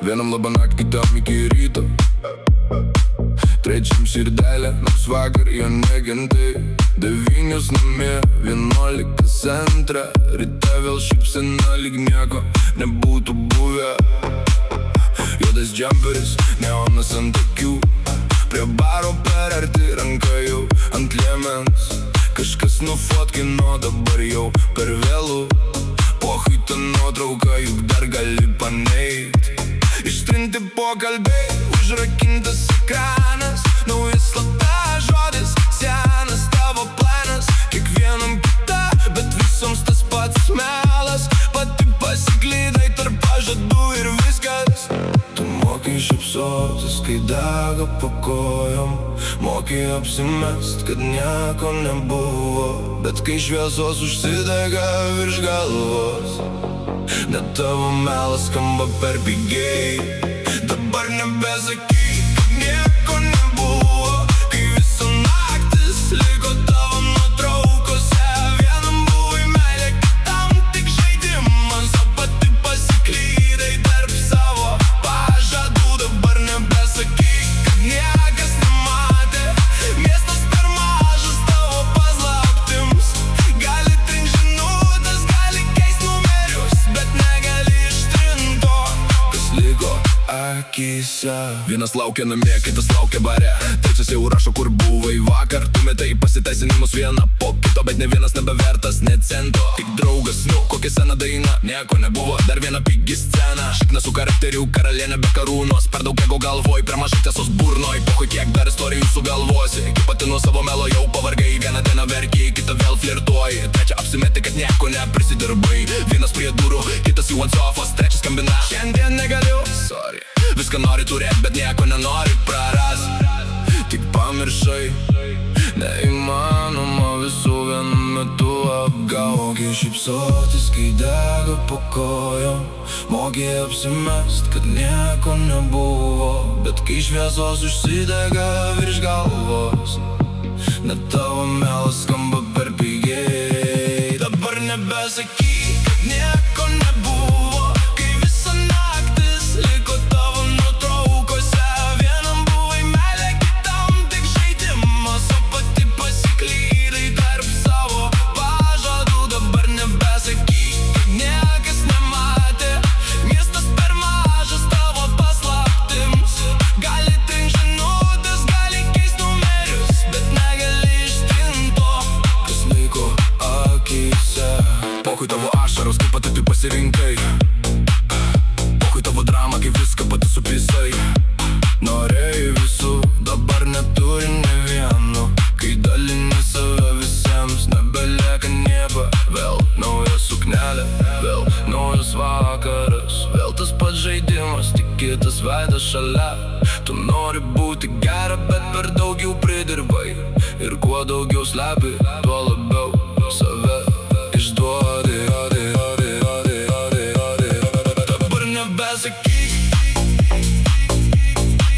Vienam labanakt, kitam iki ryto, trečiam širdelė, nors vakar jo negentei. 9 namie, 11 centre, ryte vėl šypsena lyg nieko nebūtų buvę. Juodas džemperis, neonas ant akių, prie baro per arti, ranka jau ant liemens. Kažkas nufotkino, dabar jau per vėlų. Pohui ta nuotrauka, juk dar gali paneit. Ištrinti pokalbiai, užrakintas ekranas, naujas slapta žodis, senas tavo planas. Kiekvienam kita, bet visoms tas pats melas. Pati pasiklydai tarp pažadų ir viskas. Tu mokai šypsotis, kai dega po kojom, mokai apsimest, kad nieko nebuvo. Bet kai šviesos užsidega virš galvos, net tavo melas skamba per pigiai. Dabar nebesakyk, kad nieko nebuvo, kai visa naktis liko tavo nuotraukose. Vienam buvai meilė, kitam tik žaidimas, o pati pasiklydai tarp savo pažadų. Dabar nebesakyk, kad niekas nematė, miestas per mažas tavo paslaptims. Gali trink žinutės, gali keist numerius, bet negali ištrint to, kas liko akyse. Vienas laukia namie, kitas laukia bare, trečias jau rašo, kur buvai vakar. Tu metai pasiteisinimus vieną po kito, bet ne vienas nebevertas net cento. Tik draugas, kokia sena daina, nieko nebuvo, dar viena pigi scena. Šikna su charakteriu, karalienė be karūnos, per daug ego galvoj, per mažai tiesos burnoj. Pohui kiek dar istorijų sugalvosi, iki pati nuo savo melo jau pavargai. Vieną dieną verkiai, kitą vėl flirtuoji, trečią apsimeti, kad nieko neprisidirbai. Vienas prie durų, kitas jau ant sofos, trečias skambina, šiandien negaliu, sorry. Viską nori turėt, bet nieko nenori praras. Tik pamiršai, neįmanoma visų vienu metu apgaut. Moki šypsotis, kai dega po kojom, moki apsimest, kad nieko nebuvo. Bet kai šviesos užsidega virš galvos, net tavo melas skamba per pigiai. Dabar nebesakyk, kad nieko nebuvo, kai visa naktis liko tavo nuotraukose. Vienam buvai meilė, kitam tik žaidimas, o pati pasiklydai tarp savo pažadų. Dabar nebesakyk, kad niekas nematė, miestas per mažas tavo paslaptims. Gali trink žinutės, gali keist numerius, bet negali ištrint to, kas liko akyse. Pohui tavo ašaros, kaip pati tu pasirinkai, pohui tavo drama, kai viską pati supisai. Norėjai visų, dabar neturi ne vieno, kai dalini save visiems, nebelieka nieko. Vėl nauja suknelė, vėl naujas vakaras, vėl tas pats žaidimas, tik kitas veidas šalia. Tu nori būti gera, bet per daug jau pridirbai, ir kuo daugiau slepi, tuo labiau save išduodi. Dabar nebesakyk,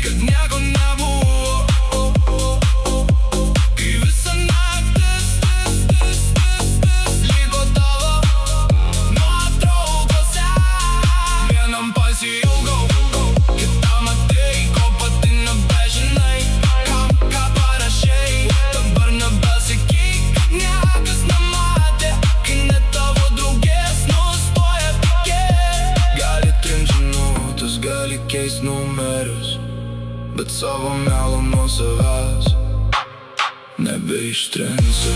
kad nieko nebuvo, kai visa naktis liko tavo nuotraukose. Vienam pasiilgau, kitam atėjai, ko pati nebežinai, kam ką parašei. Dabar nebesakyk, kad niekas nematė, kai net tavo draugės nustoja tikėt. Gali trint žinutės, gali keist numerius, bet savo melo nuo savęs nebeištrinsi.